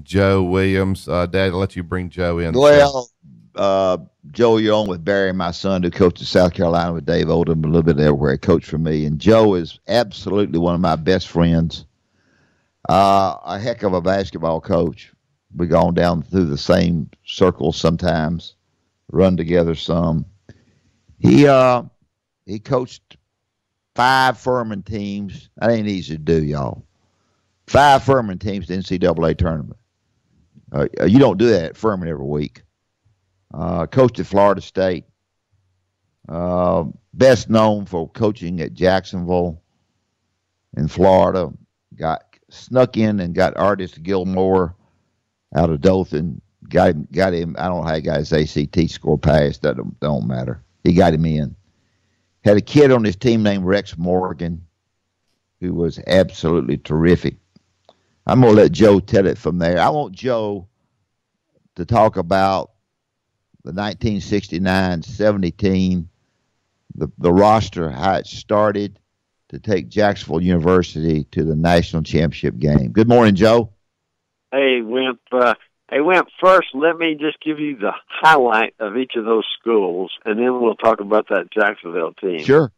Joe Williams. Dad, I'll let you bring Joe in. Well, Joe, you're on with Barry, my son, who coached in South Carolina with Dave Oldham, a little bit everywhere. He coached for me. And Joe is absolutely one of my best friends. A heck of a basketball coach. We gone down through the same circles sometimes, run together some. He coached 5 Furman teams. That ain't easy to do, y'all. 5 Furman teams to NCAA tournament. You don't do that at Furman every week. Coached at Florida State. Best known for coaching at Jacksonville in Florida. Got snuck in and got Artist Gilmore out of Dothan. Got him. I don't know how he got his ACT score passed. That don't matter. He got him in. Had a kid on his team named Rex Morgan, who was absolutely terrific. I'm going to let Joe tell it from there. I want Joe to talk about the 1969-70 team, the roster, how it started to take Jacksonville University to the national championship game. Good morning, Joe. Hey, Wimp. First, let me just give you the highlight of each of those schools, and then we'll talk about that Jacksonville team. Sure.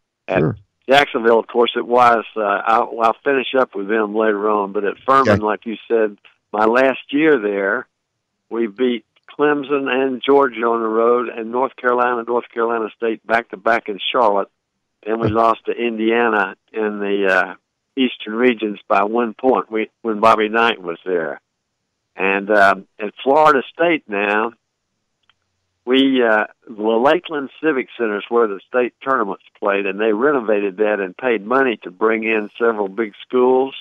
Jacksonville, of course, it was. I'll finish up with them later on. But at Furman, Okay. like you said, my last year there, we beat Clemson and Georgia on the road, and North Carolina State back-to-back in Charlotte. And we lost to Indiana in the Eastern regions by 1 point when Bobby Knight was there. And at Florida State now, the Lakeland Civic Center is where the state tournaments played, and they renovated that and paid money to bring in several big schools.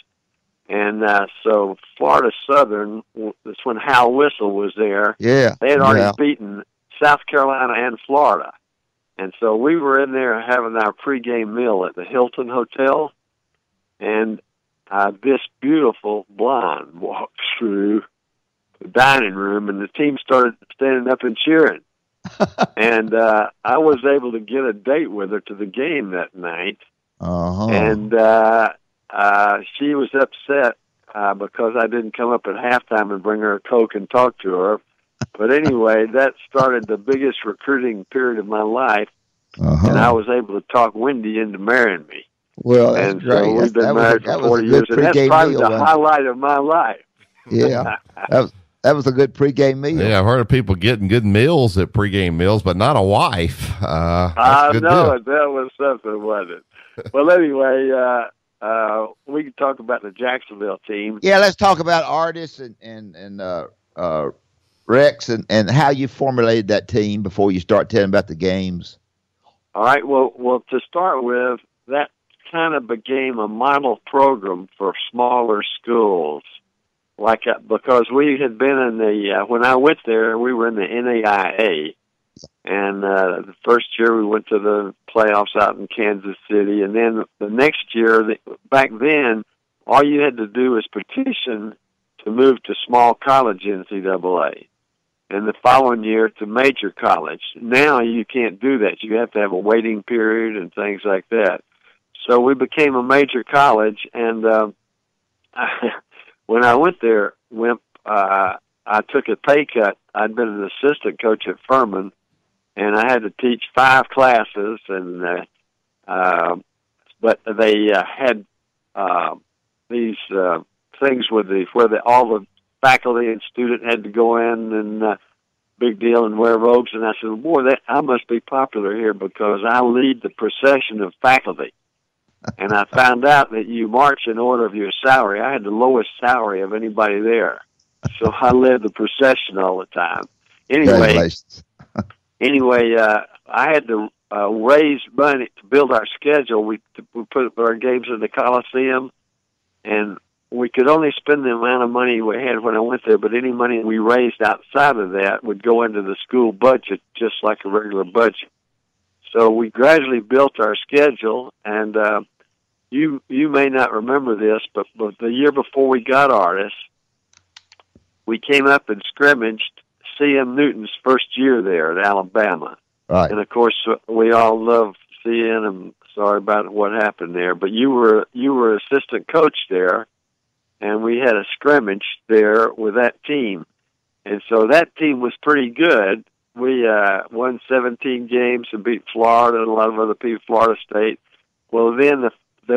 And so Florida Southern, that's when Hal Whistle was there. Yeah. They had already beaten South Carolina and Florida. And so we were in there having our pregame meal at the Hilton Hotel, and this beautiful blonde walked through the dining room, and the team started standing up and cheering. And I was able to get a date with her to the game that night. And she was upset because I didn't come up at halftime and bring her a Coke and talk to her. But anyway, that started the biggest recruiting period of my life, and I was able to talk Wendy into marrying me. Well, that's and great. So we've been married for 40 years, and that's probably the highlight of my life. Yeah, that was a good pregame meal. Yeah, I've heard of people getting good meals at pregame meals, but not a wife. I know that was something, wasn't it? Well, anyway, we can talk about the Jacksonville team. Yeah, let's talk about Artis and Rex and how you formulated that team before you start telling about the games. All right. Well, to start with, that kind of became a model program for smaller schools. Because we had been in the when I went there, we were in the NAIA, and the first year we went to the playoffs out in Kansas City, and then the next year, back then, all you had to do was petition to move to small college NCAA, and the following year to major college. Now you can't do that; you have to have a waiting period and things like that. So we became a major college, and when I went there, Wimp, I took a pay cut. I'd been an assistant coach at Furman, and I had to teach 5 classes. And but they had these things where all the faculty and student had to go in and big deal and wear robes. And I said, well, boy, I must be popular here because I lead the procession of faculty. And I found out that you march in order of your salary. I had the lowest salary of anybody there. So I led the procession all the time. Anyway, I had to raise money to build our schedule. We put our games in the Coliseum, and we could only spend the amount of money we had when I went there, but any money we raised outside of that would go into the school budget just like a regular budget. So we gradually built our schedule, and you may not remember this, but the year before we got Artis, we came up and scrimmaged C.M. Newton's first year there at Alabama. Right. And, of course, we all love C.M. and sorry about what happened there. But you were assistant coach there, and we had a scrimmage there with that team. And so that team was pretty good. We won 17 games and beat Florida and a lot of other people, Florida State. Well, then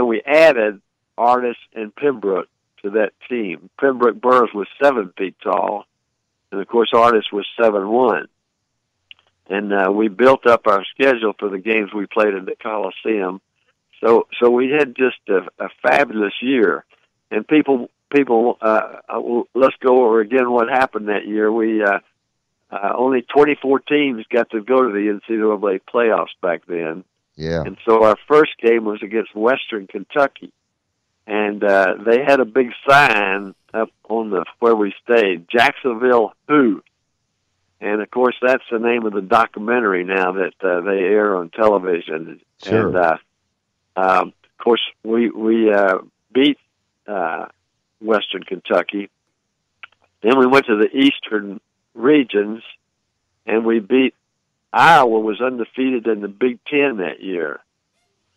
we added Artis and Pembroke to that team. Pembroke Burrs was 7 feet tall, and of course Artis was 7'1". And we built up our schedule for the games we played in the Coliseum. So we had just a fabulous year. And people, let's go over again what happened that year. We only 24 teams got to go to the NCAA playoffs back then. Yeah. And so our first game was against Western Kentucky. And they had a big sign up on where we stayed, Jacksonville Who. And, of course, that's the name of the documentary now that they air on television. Sure. And, of course, we beat Western Kentucky. Then we went to the Eastern regions, and we beat Iowa, was undefeated in the Big Ten that year.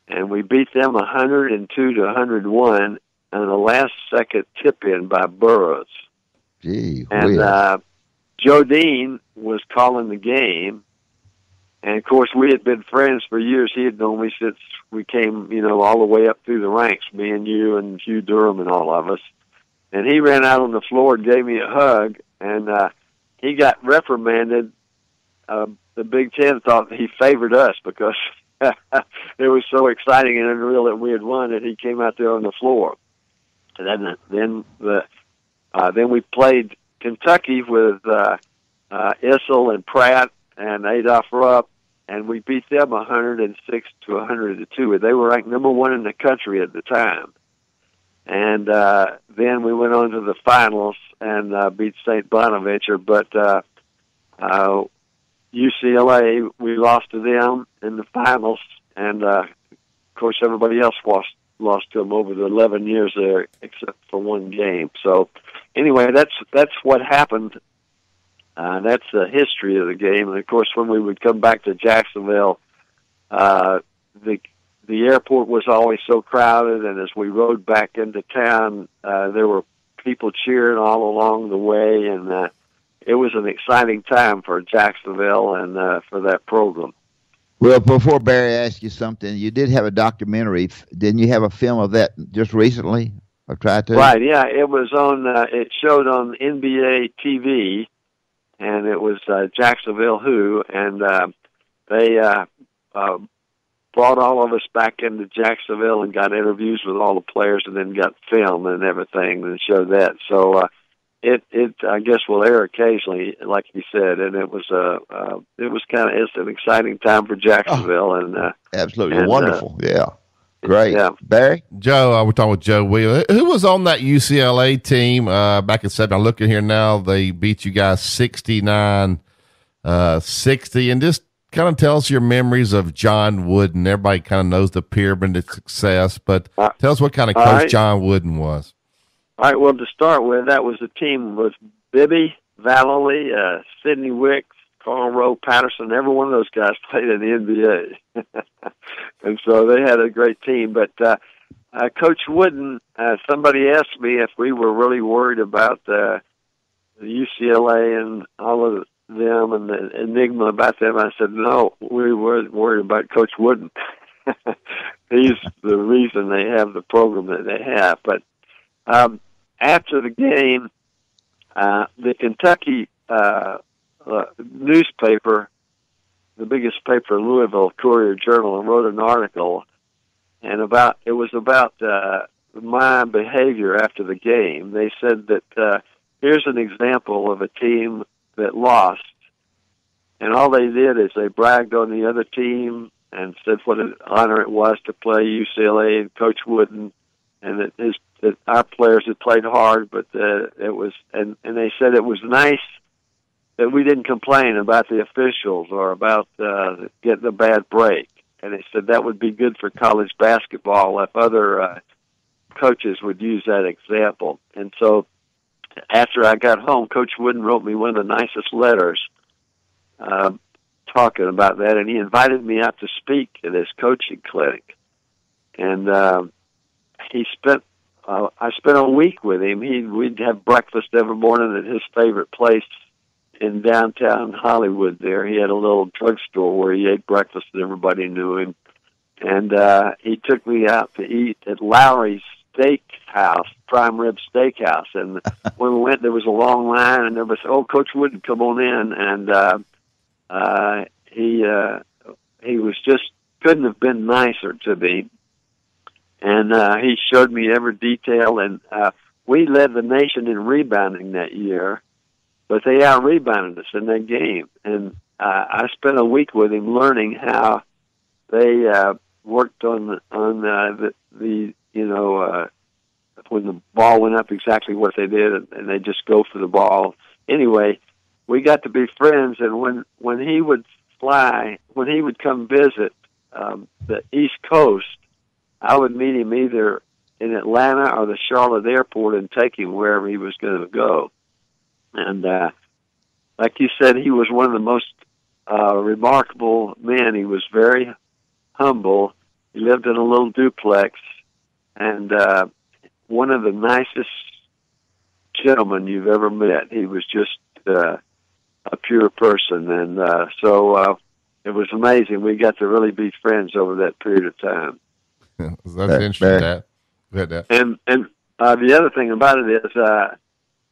And we beat them 102-101 on a last-second tip-in by Burroughs. Gee, and Joe Dean was calling the game. And, of course, we had been friends for years. He had known me since we came, all the way up through the ranks, me and you and Hugh Durham and all of us. And he ran out on the floor and gave me a hug, and he got reprimanded. The Big Ten thought he favored us because it was so exciting and unreal that we had won that he came out there on the floor. And then we played Kentucky with Issel and Pratt and Adolph Rupp, and we beat them 106-102. They were ranked number 1 in the country at the time. And then we went on to the finals and beat St. Bonaventure. But UCLA, we lost to them in the finals. And, of course, everybody else lost to them over the 11 years there except for one game. So, anyway, that's what happened. That's the history of the game. And, of course, when we would come back to Jacksonville, the airport was always so crowded, and as we rode back into town, there were people cheering all along the way, and it was an exciting time for Jacksonville and for that program. Well, before Barry asks you something, you did have a documentary. Didn't you have a film of that just recently? Or tried to? Right, yeah. It was on, it showed on NBA TV, and it was Jacksonville Who, and they brought all of us back into Jacksonville and got interviews with all the players, and then got film and everything and showed that. So it I guess will air occasionally, like you said, and it was it's an exciting time for Jacksonville. And absolutely wonderful. Yeah. Great. Yeah. Barry? Joe, we're talking with Joe Wheeler. Who was on that UCLA team back in 7? I'm looking here now. They beat you guys 69-60. And just kind of tell us your memories of John Wooden. Everybody kind of knows the pyramid of success, but tell us what kind of coach John Wooden was. All right. Well, to start with, that was a team with Bibby, Vallely, Sidney Wicks, Carl Rowe, Patterson. Every one of those guys played in the NBA. And so they had a great team. But Coach Wooden, somebody asked me if we were really worried about the UCLA and all of them and the enigma about them. I said, no, we weren't worried about Coach Wooden. He's the reason they have the program that they have. But after the game, the Kentucky newspaper, the biggest paper in Louisville, Courier-Journal, and wrote an article, and it was about my behavior after the game. They said that here's an example of a team that lost, and all they did is they bragged on the other team and said what an honor it was to play UCLA and Coach Wooden, and that our players had played hard, but it was, and they said it was nice that we didn't complain about the officials or about getting a bad break. And they said that would be good for college basketball if other coaches would use that example. And so after I got home, Coach Wooden wrote me one of the nicest letters talking about that, and he invited me out to speak at his coaching clinic. And he spent I spent a week with him. We'd have breakfast every morning at his favorite place in downtown Hollywood there. He had a little drugstore where he ate breakfast and everybody knew him. And he took me out to eat at Lowry's Steakhouse, Prime Rib Steakhouse. And when we went, there was a long line, and there was, Coach Wooden, come on in. And he was just, couldn't have been nicer to me. And he showed me every detail. And we led the nation in rebounding that year, but they out-rebounded us in that game. And I spent a week with him learning how they worked on the when the ball went up, exactly what they did, and they just go for the ball. Anyway, we got to be friends, and when he would come visit the East Coast, I would meet him either in Atlanta or the Charlotte airport and take him wherever he was going to go. And like you said, he was one of the most remarkable men. He was very humble. He lived in a little duplex, and one of the nicest gentlemen you've ever met. He was just a pure person, and so it was amazing. We got to really be friends over that period of time. That's interesting. That. And the other thing about it is,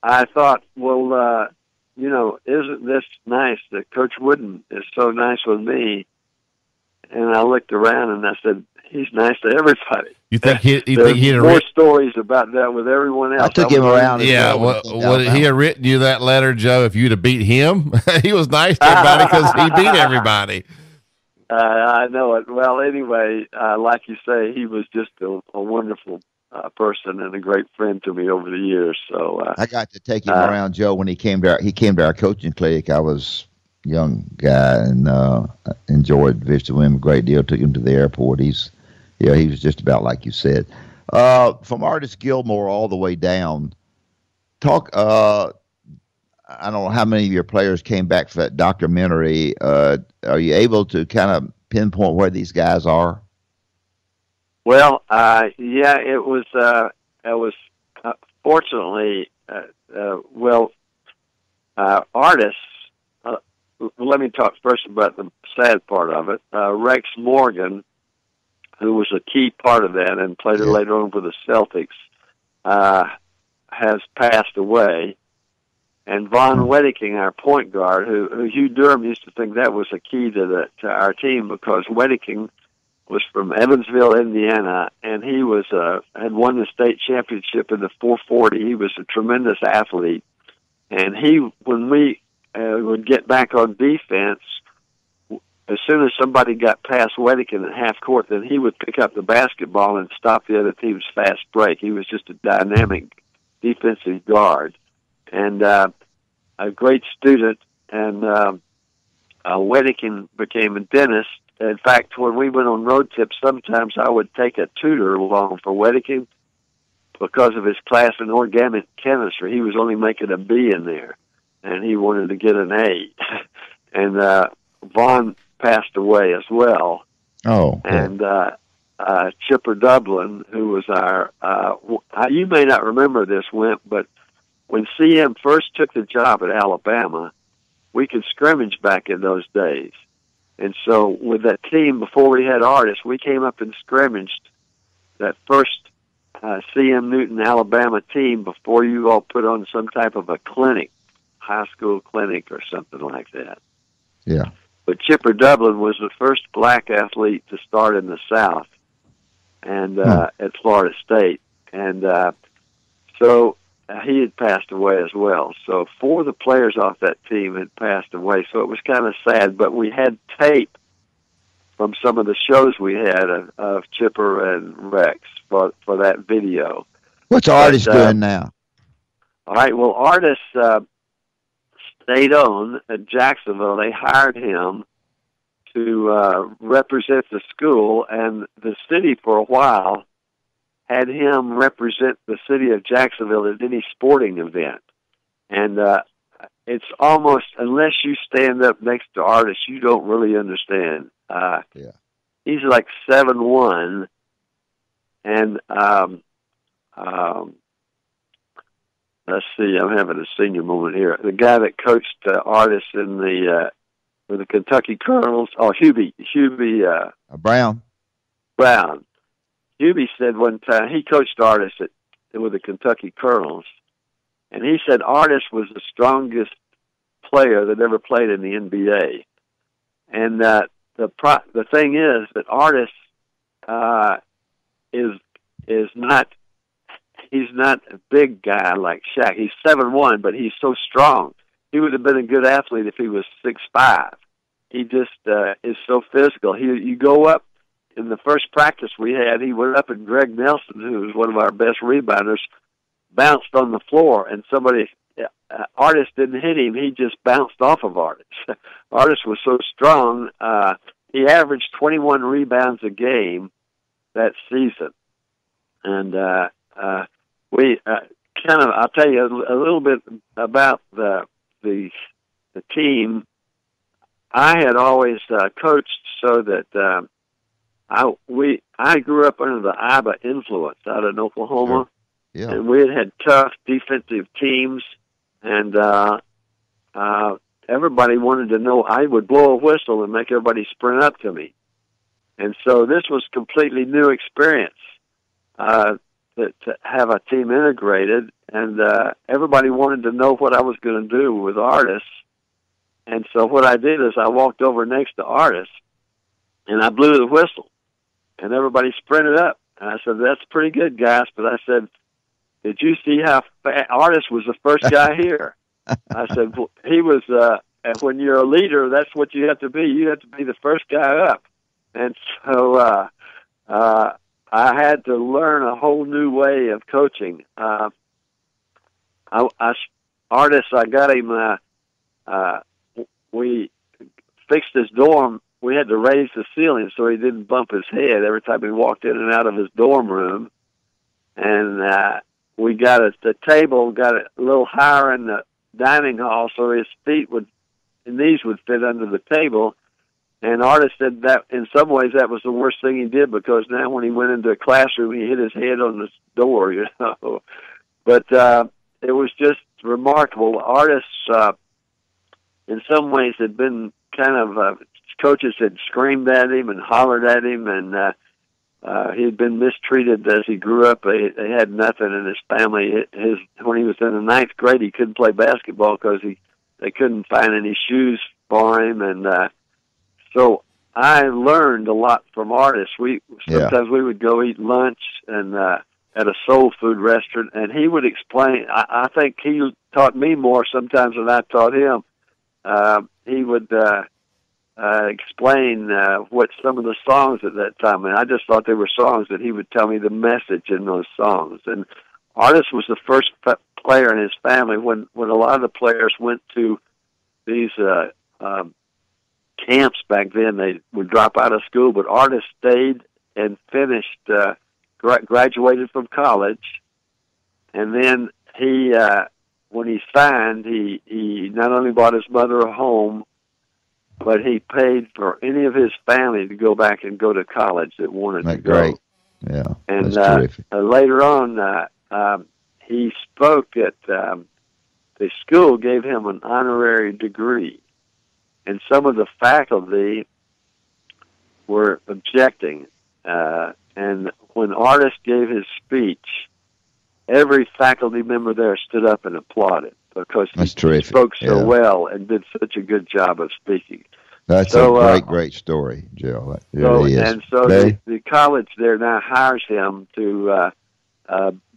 I thought, well, isn't this nice that Coach Wooden is so nice with me? And I looked around and I said, he's nice to everybody. You think he'd more stories about that with everyone else? I took him around. Yeah, would he have written you that letter, Joe, if you'd have beat him? He was nice to everybody because he beat everybody. I know it. Well, anyway, like you say, he was just a wonderful person and a great friend to me over the years. So I got to take him around, Joe, when he came to our coaching clinic. I was a young guy and enjoyed visiting him a great deal. Took him to the airport. He was just about like you said. From Artist Gilmore all the way down. Talk. I don't know how many of your players came back for that documentary. Are you able to kind of pinpoint where these guys are? Well, yeah, it was fortunately, artists. Let me talk first about the sad part of it. Rex Morgan, who was a key part of that and played it later on for the Celtics, has passed away. And Von Wedeking, our point guard, who Hugh Durham used to think that was a key to our team, because Wedeking was from Evansville, Indiana, and he was had won the state championship in the 440. He was a tremendous athlete, and when we would get back on defense, as soon as somebody got past Wedeking at half court, then he would pick up the basketball and stop the other team's fast break. He was just a dynamic defensive guard. And a great student, and Wedeking became a dentist. In fact, when we went on road trips, sometimes I would take a tutor along for Wedeking because of his class in organic chemistry. He was only making a B in there, and he wanted to get an A. And Vaughn passed away as well. Oh. And Chipper Dublin, who was you may not remember this, Wimp, but when CM first took the job at Alabama, we could scrimmage back in those days. And so with that team, before we had artists, we came up and scrimmaged that first CM Newton, Alabama team before you all put on some type of a clinic, high school clinic or something like that. Yeah. But Chipper Dublin was the first black athlete to start in the South and at Florida State. And so he had passed away as well. So 4 of the players off that team had passed away. So it was kind of sad, but we had tape from some of the shows we had of Chipper and Rex for that video. What's Artist doing now? All right, well, Artist stayed on at Jacksonville. They hired him to represent the school, and the city for a while had him represent the city of Jacksonville at any sporting event. And it's almost, unless you stand up next to Artists, you don't really understand. He's like 7'1", and let's see, I'm having a senior moment here. The guy that coached Artis in with the Kentucky Colonels, Hubie Brown. Brown. Hubie said one time, he coached Artis with the Kentucky Colonels, and he said Artis was the strongest player that ever played in the NBA. And the thing is that Artis is not, he's not a big guy like Shaq. He's 7'1", but he's so strong. He would have been a good athlete if he was 6'5". He just is so physical. You go up in the first practice we had, he went up and Greg Nelson, who was one of our best rebounders, bounced on the floor, and Artis didn't hit him. He just bounced off of Artis. Artis was so strong. He averaged 21 rebounds a game that season. And I'll tell you a little bit about the team. I had always coached so that I grew up under the IBA influence out in Oklahoma. Sure. Yeah. And we had tough defensive teams, and everybody wanted to know. I would blow a whistle and make everybody sprint up to me. And so this was completely new experience to have a team integrated, and everybody wanted to know what I was going to do with Artis. And so what I did is I walked over next to Artis, and I blew the whistle, and everybody sprinted up. And I said, "That's pretty good, guys." But I said, "Did you see how Artis was the first guy here?" I said, well, "He was." And when you're a leader, that's what you have to be. You have to be the first guy up. And so I had to learn a whole new way of coaching. Artis, I got him. We fixed his dorm. We had to raise the ceiling so he didn't bump his head every time he walked in and out of his dorm room. And we got the table got a little higher in the dining hall so his knees would fit under the table. And Artis said that in some ways that was the worst thing he did, because now when he went into a classroom, he hit his head on the door, But it was just remarkable. Artis, in some ways, had been kind of coaches had screamed at him and hollered at him, and he had been mistreated as he grew up. They had nothing in his family. When he was in the ninth grade, he couldn't play basketball because they couldn't find any shoes for him, and so I learned a lot from Artis. Sometimes we would go eat lunch and at a soul food restaurant, and he would explain. I think he taught me more sometimes than I taught him. He would explain what some of the songs at that time, and I just thought they were songs, that he would tell me the message in those songs. And Artis was the first player in his family when a lot of the players went to these camps back then. They would drop out of school, but Artis stayed and finished, graduated from college, and then he, when he signed, he not only bought his mother a home, but he paid for any of his family to go back and go to college that wanted to go. Great. Yeah, and that's terrific. Later on, he spoke at the school, gave him an honorary degree. And some of the faculty were objecting. And when Artis gave his speech, every faculty member there stood up and applauded, because he spoke so well and did such a good job of speaking. That's a great story, Joe. It really is. And so the college there now hires him to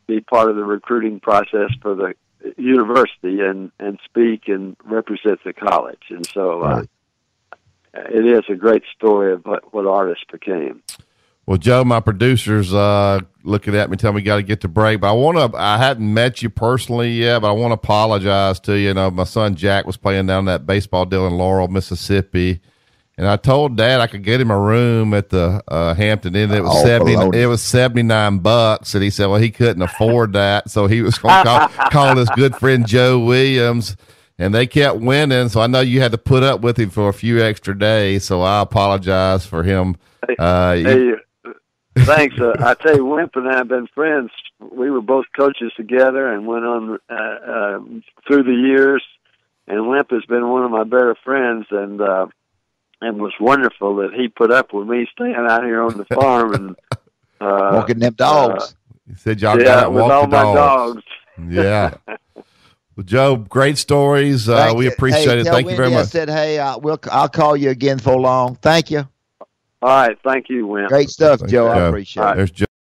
be part of the recruiting process for the university and speak and represent the college. And so it is a great story of what Artis became. Well, Joe, my producer's looking at me, telling me got to get to break. But I hadn't met you personally yet, but I want to apologize to you. My son Jack was playing down that baseball deal in Laurel, Mississippi, and I told Dad I could get him a room at the Hampton Inn. It was $79, and he said, well, he couldn't afford that, so he was going to call his good friend Joe Williams. And they kept winning, so I know you had to put up with him for a few extra days. So I apologize for him. Thanks. I tell you, Wimp and I have been friends. We were both coaches together and went on through the years. And Wimp has been one of my better friends, and was wonderful that he put up with me staying out here on the farm and walking them dogs. He said y'all got out and with all walked the my dogs. Yeah. Well, Joe, great stories. We appreciate it. Thank you very much. I said, hey, I'll call you again for long. Thank you. All right. Thank you, Wimp. Great stuff, Joe. I appreciate it. There's Joe.